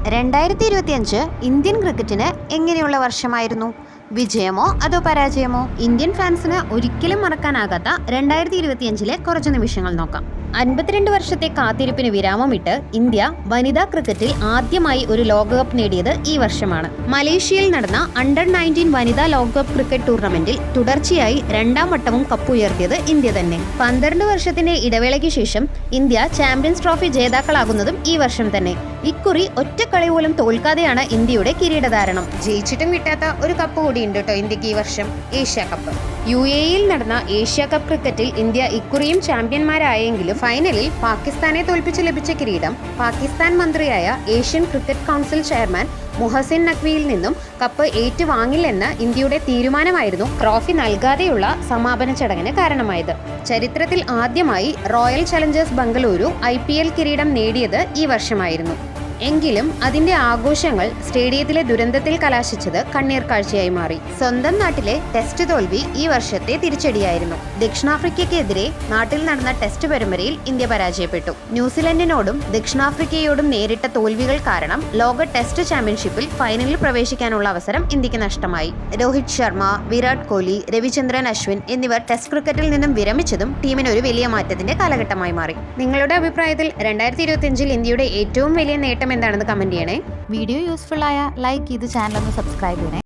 2025 Indian ക്രിക്കറ്റിന് എങ്ങനെയുള്ള വർഷമായിരുന്നു? വിജയമോ അതോ പരാജയമോ? ഇന്ത്യൻ ഫാൻസിന് ഒരിക്കലും മറക്കാനാകാത്ത 2025 കുറച്ച് നിമിഷങ്ങൾ നോക്കാം. 52 വർഷത്തെ കാത്തിരിപ്പിന് വിരാമമിട്ട് ഇന്ത്യ വനിതാ ക്രിക്കറ്റിൽ ആദ്യമായി ഒരു ലോകകപ്പ് നേടിയത് ഈ വർഷമാണ്. മലേഷ്യയിൽ നടന്ന അണ്ടർ-19 വനിതാ ലോകകപ്പ് ക്രിക്കറ്റ് ടൂർണമെന്റിൽ തുടർച്ചയായി 2ാം വട്ടവും കപ്പുയർത്തിയത് ഇന്ത്യ തന്നെ. 12 വർഷത്തിന്റെ ഇടവേളയ്ക്ക് ശേഷം ഇന്ത്യ ചാമ്പ്യൻസ് ട്രോഫി ജേതാക്കളാകുന്നതും ഈ വർഷം തന്നെ. ഇക്കുറി ഒറ്റ കളി പോലും തോൽക്കാതെയാണ് ഇന്ത്യയുടെ കിരീടധാരണം. ജയിച്ചിട്ടും കിട്ടാത്ത ഒരു കപ്പ് കൂടിയുണ്ട് കേട്ടോ ഇന്ത്യക്ക് ഈ വർഷം, ഏഷ്യ കപ്പ്. UAEയിൽ നടന്ന ഏഷ്യ കപ്പ് ക്രിക്കറ്റിൽ ഇന്ത്യ ഇക്കുറിയും ചാമ്പ്യന്മാരായെങ്കിലും ഫൈനലിൽ പാകിസ്ഥാനെ തോൽപ്പിച്ച് ലഭിച്ച കിരീടം പാകിസ്ഥാൻ മന്ത്രിയായ Asian cricket council chairman Mohsin നഖ്വിയിൽ നിന്നും കപ്പ് ഏറ്റുവാങ്ങില്ലെന്ന് ഇന്ത്യയുടെ തീരുമാനമായിരുന്നു ട്രോഫി നൽകാതെയുള്ള സമാപന ചടങ്ങിന് കാരണമായത്. ചരിത്രത്തിൽ ആദ്യമായി റോയൽ ചലഞ്ചേഴ്സ് ബംഗളൂരു IPL കിരീടം നേടിയത് ഈ വർഷമായിരുന്നു. എങ്കിലും അതിന്റെ ആഘോഷങ്ങൾ സ്റ്റേഡിയത്തിലെ ദുരന്തത്തിൽ കലാശിച്ചത് കണ്ണീർ കാഴ്ചയായി മാറി. സ്വന്തം നാട്ടിലെ ടെസ്റ്റ് തോൽവി ഈ വർഷത്തെ തിരിച്ചടിയായിരുന്നു. ദക്ഷിണാഫ്രിക്കയ്ക്കെതിരെ നാട്ടിൽ നടന്ന ടെസ്റ്റ് പരമ്പരയിൽ ഇന്ത്യ പരാജയപ്പെട്ടു. ന്യൂസിലൻഡിനോടും ദക്ഷിണാഫ്രിക്കയോടും നേരിട്ട തോൽവികൾ കാരണം ലോക ടെസ്റ്റ് ചാമ്പ്യൻഷിപ്പിൽ ഫൈനലിൽ പ്രവേശിക്കാനുള്ള അവസരം ഇന്ത്യക്ക് നഷ്ടമായി. രോഹിത് ശർമ്മ, വിരാട് കോഹ്ലി, രവിചന്ദ്രൻ അശ്വിൻ എന്നിവർ ടെസ്റ്റ് ക്രിക്കറ്റിൽ നിന്നും വിരമിച്ചതും ടീമിന് ഒരു വലിയ മാറ്റത്തിന്റെ കാലഘട്ടമായി മാറി. നിങ്ങളുടെ അഭിപ്രായത്തിൽ 2025 ഇന്ത്യയുടെ ഏറ്റവും വലിയ നേട്ടം എന്താണെന്ന് കമന്റ് ചെയ്യണേ. വീഡിയോ യൂസ്ഫുൾ ആയ ലൈക്ക് ചെയ്ത് ചാനൽ ഒന്ന് സബ്സ്ക്രൈബ് ചെയ്യണേ.